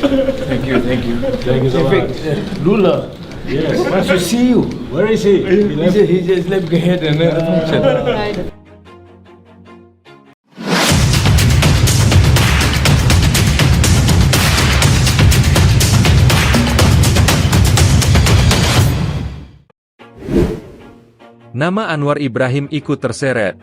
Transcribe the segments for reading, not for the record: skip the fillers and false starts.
Thank you, thank you. Thank you so In fact, much. Lula Yes. wants to see you. Where is he? He just left ahead another function. Nama Anwar Ibrahim ikut terseret.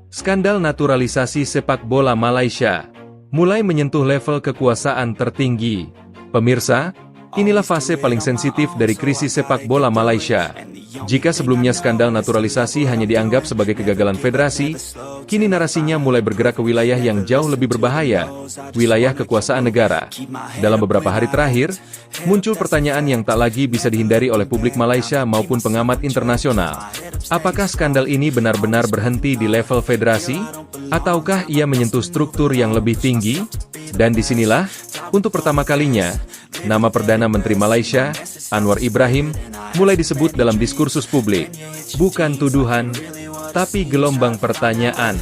Skandal naturalisasi sepak bola Malaysia mulai menyentuh level kekuasaan tertinggi. Pemirsa, inilah fase paling sensitif dari krisis sepak bola Malaysia. Jika sebelumnya skandal naturalisasi hanya dianggap sebagai kegagalan federasi, kini narasinya mulai bergerak ke wilayah yang jauh lebih berbahaya, wilayah kekuasaan negara. Dalam beberapa hari terakhir, muncul pertanyaan yang tak lagi bisa dihindari oleh publik Malaysia maupun pengamat internasional. Apakah skandal ini benar-benar berhenti di level federasi? Ataukah ia menyentuh struktur yang lebih tinggi? Dan disinilah, untuk pertama kalinya, nama Perdana Menteri Malaysia, Anwar Ibrahim, mulai disebut dalam diskursus publik. Bukan tuduhan, tapi gelombang pertanyaan.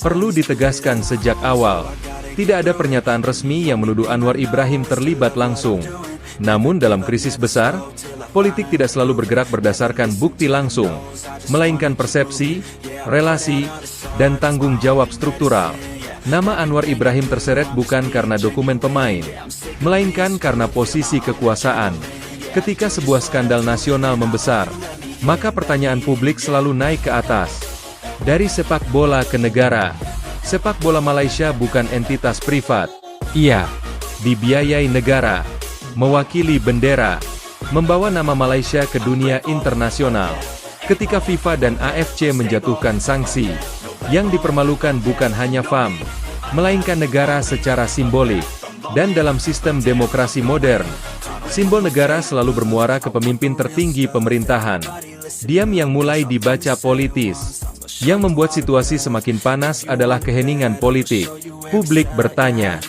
Perlu ditegaskan sejak awal, tidak ada pernyataan resmi yang menuduh Anwar Ibrahim terlibat langsung. Namun dalam krisis besar, politik tidak selalu bergerak berdasarkan bukti langsung, melainkan persepsi, relasi, dan tanggung jawab struktural. Nama Anwar Ibrahim terseret bukan karena dokumen pemain, melainkan karena posisi kekuasaan. Ketika sebuah skandal nasional membesar, maka pertanyaan publik selalu naik ke atas. Dari sepak bola ke negara, sepak bola Malaysia bukan entitas privat. Ia dibiayai negara, mewakili bendera, membawa nama Malaysia ke dunia internasional. Ketika FIFA dan AFC menjatuhkan sanksi, yang dipermalukan bukan hanya FAM, melainkan negara secara simbolik. Dan dalam sistem demokrasi modern, simbol negara selalu bermuara ke pemimpin tertinggi pemerintahan. Diam yang mulai dibaca politis. Yang membuat situasi semakin panas adalah keheningan politik. Publik bertanya,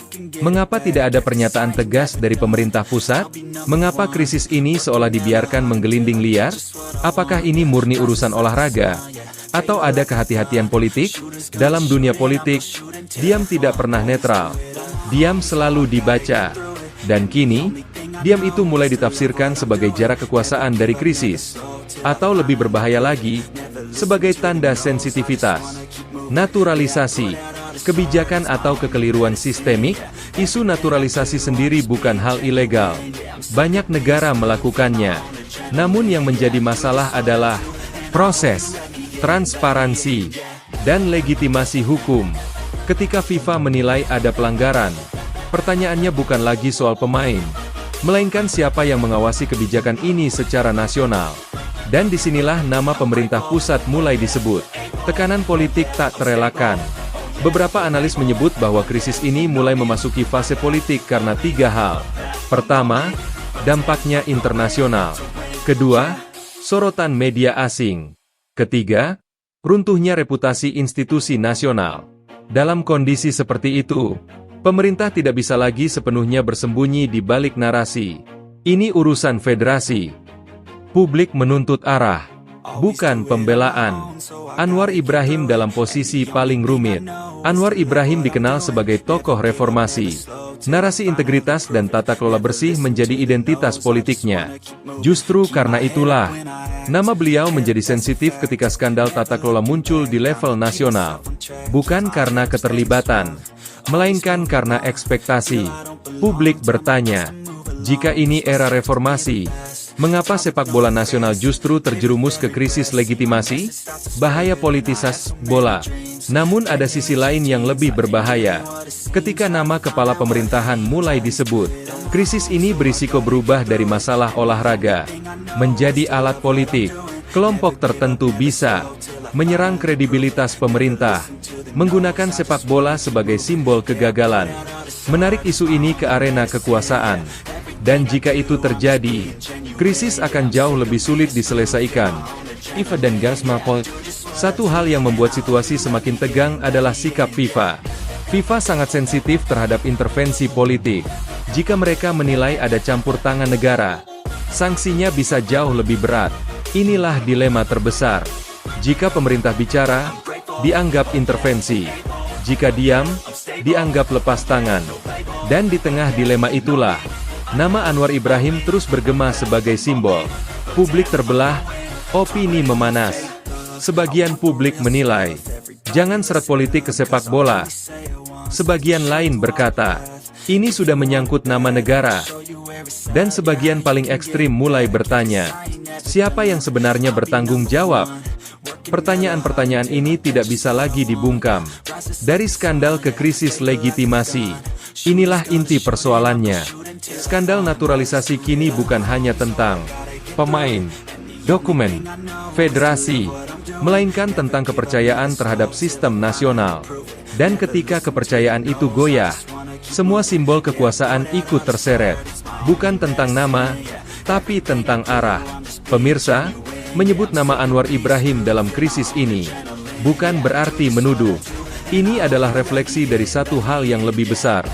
mengapa tidak ada pernyataan tegas dari pemerintah pusat? Mengapa krisis ini seolah dibiarkan menggelinding liar? Apakah ini murni urusan olahraga? Atau ada kehati-hatian politik? Dalam dunia politik, diam tidak pernah netral. Diam selalu dibaca. Dan kini, diam itu mulai ditafsirkan sebagai jarak kekuasaan dari krisis. Atau lebih berbahaya lagi, sebagai tanda sensitivitas. Naturalisasi, kebijakan atau kekeliruan sistemik. Isu naturalisasi sendiri bukan hal ilegal. Banyak negara melakukannya. Namun yang menjadi masalah adalah proses, transparansi, dan legitimasi hukum. Ketika FIFA menilai ada pelanggaran, pertanyaannya bukan lagi soal pemain, melainkan siapa yang mengawasi kebijakan ini secara nasional. Dan disinilah nama pemerintah pusat mulai disebut. Tekanan politik tak terelakkan. Beberapa analis menyebut bahwa krisis ini mulai memasuki fase politik karena tiga hal. Pertama, dampaknya internasional. Kedua, sorotan media asing. Ketiga, runtuhnya reputasi institusi nasional. Dalam kondisi seperti itu, pemerintah tidak bisa lagi sepenuhnya bersembunyi di balik narasi. Ini urusan federasi. Publik menuntut arah, bukan pembelaan. Anwar Ibrahim dalam posisi paling rumit. Anwar Ibrahim dikenal sebagai tokoh reformasi. Narasi integritas dan tata kelola bersih menjadi identitas politiknya. Justru karena itulah, nama beliau menjadi sensitif ketika skandal tata kelola muncul di level nasional. Bukan karena keterlibatan, melainkan karena ekspektasi. Publik bertanya, jika ini era reformasi, mengapa sepak bola nasional justru terjerumus ke krisis legitimasi? Bahaya politisasi bola. Namun ada sisi lain yang lebih berbahaya. Ketika nama kepala pemerintahan mulai disebut, krisis ini berisiko berubah dari masalah olahraga menjadi alat politik. Kelompok tertentu bisa menyerang kredibilitas pemerintah, menggunakan sepak bola sebagai simbol kegagalan, menarik isu ini ke arena kekuasaan. Dan jika itu terjadi, krisis akan jauh lebih sulit diselesaikan. FIFA dan Gasmapol. Satu hal yang membuat situasi semakin tegang adalah sikap FIFA. FIFA sangat sensitif terhadap intervensi politik. Jika mereka menilai ada campur tangan negara, sanksinya bisa jauh lebih berat. Inilah dilema terbesar. Jika pemerintah bicara, dianggap intervensi. Jika diam, dianggap lepas tangan. Dan di tengah dilema itulah, Nama Anwar Ibrahim terus bergema sebagai simbol. Publik terbelah, opini memanas. Sebagian publik menilai, jangan seret politik ke sepak bola. Sebagian lain berkata, ini sudah menyangkut nama negara. Dan sebagian paling ekstrim mulai bertanya, siapa yang sebenarnya bertanggung jawab? Pertanyaan-pertanyaan ini tidak bisa lagi dibungkam. Dari skandal ke krisis legitimasi, inilah inti persoalannya. Skandal naturalisasi kini bukan hanya tentang pemain, dokumen, federasi, melainkan tentang kepercayaan terhadap sistem nasional. Dan ketika kepercayaan itu goyah, semua simbol kekuasaan ikut terseret. Bukan tentang nama, tapi tentang arah. Pemirsa, menyebut nama Anwar Ibrahim dalam krisis ini bukan berarti menuduh. Ini adalah refleksi dari satu hal yang lebih besar,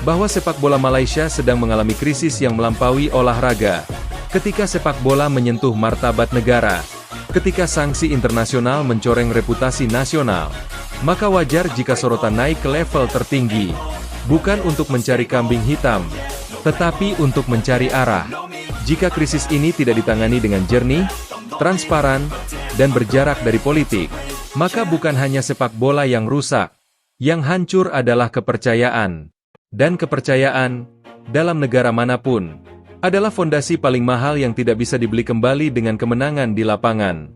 bahwa sepak bola Malaysia sedang mengalami krisis yang melampaui olahraga. Ketika sepak bola menyentuh martabat negara, ketika sanksi internasional mencoreng reputasi nasional, maka wajar jika sorotan naik ke level tertinggi, bukan untuk mencari kambing hitam, tetapi untuk mencari arah. Jika krisis ini tidak ditangani dengan jernih, transparan, dan berjarak dari politik, maka bukan hanya sepak bola yang rusak, yang hancur adalah kepercayaan. Dan kepercayaan, dalam negara manapun, adalah fondasi paling mahal yang tidak bisa dibeli kembali dengan kemenangan di lapangan.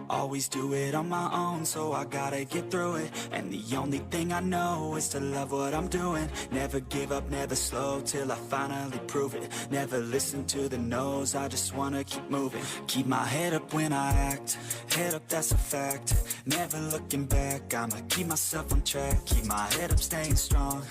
Always do it on my own, so I gotta get through it. And the only thing I know is to love what I'm doing. Never give up, never slow, till I finally prove it. Never listen to the no's, I just wanna keep moving. Keep my head up when I act, head up, that's a fact. Never looking back, I'ma keep myself on track. Keep my head up, staying strong,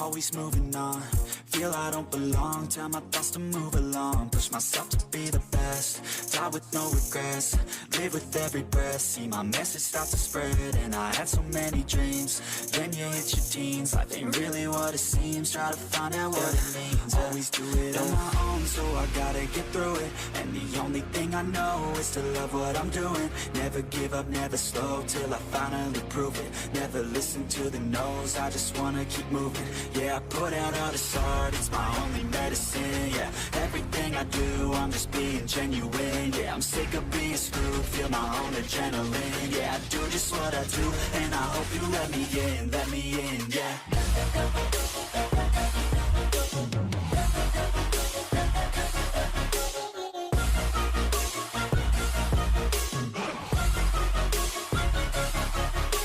always moving on. Feel I don't belong, tell my thoughts to move along. Push myself to be the best, die with no regrets. Live with every breath, see my message start to spread. And I had so many dreams, then you hit your teens. Life ain't really what it seems, try to find out what it means. Always do it on my own, so I gotta get through it. And the only thing I know is to love what I'm doing. Never give up, never slow, till I finally prove it. Never listen to the no's, I just wanna keep moving. Yeah, I put out all this art, it's my only medicine. Yeah, everything I do, I'm just being genuine. Yeah, I'm sick of being screwed, feel my own adrenaline. Yeah, I do just what I do, and I hope you let me in, yeah.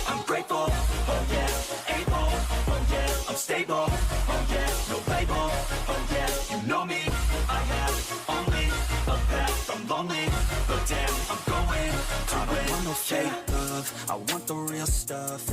I'm grateful, oh yeah, able, oh yeah, I'm stable, oh yeah, no label, oh yeah, you know me, I have only a path, I'm lonely, but damn, I'm going to win. I don't want no fake love, I want the real stuff.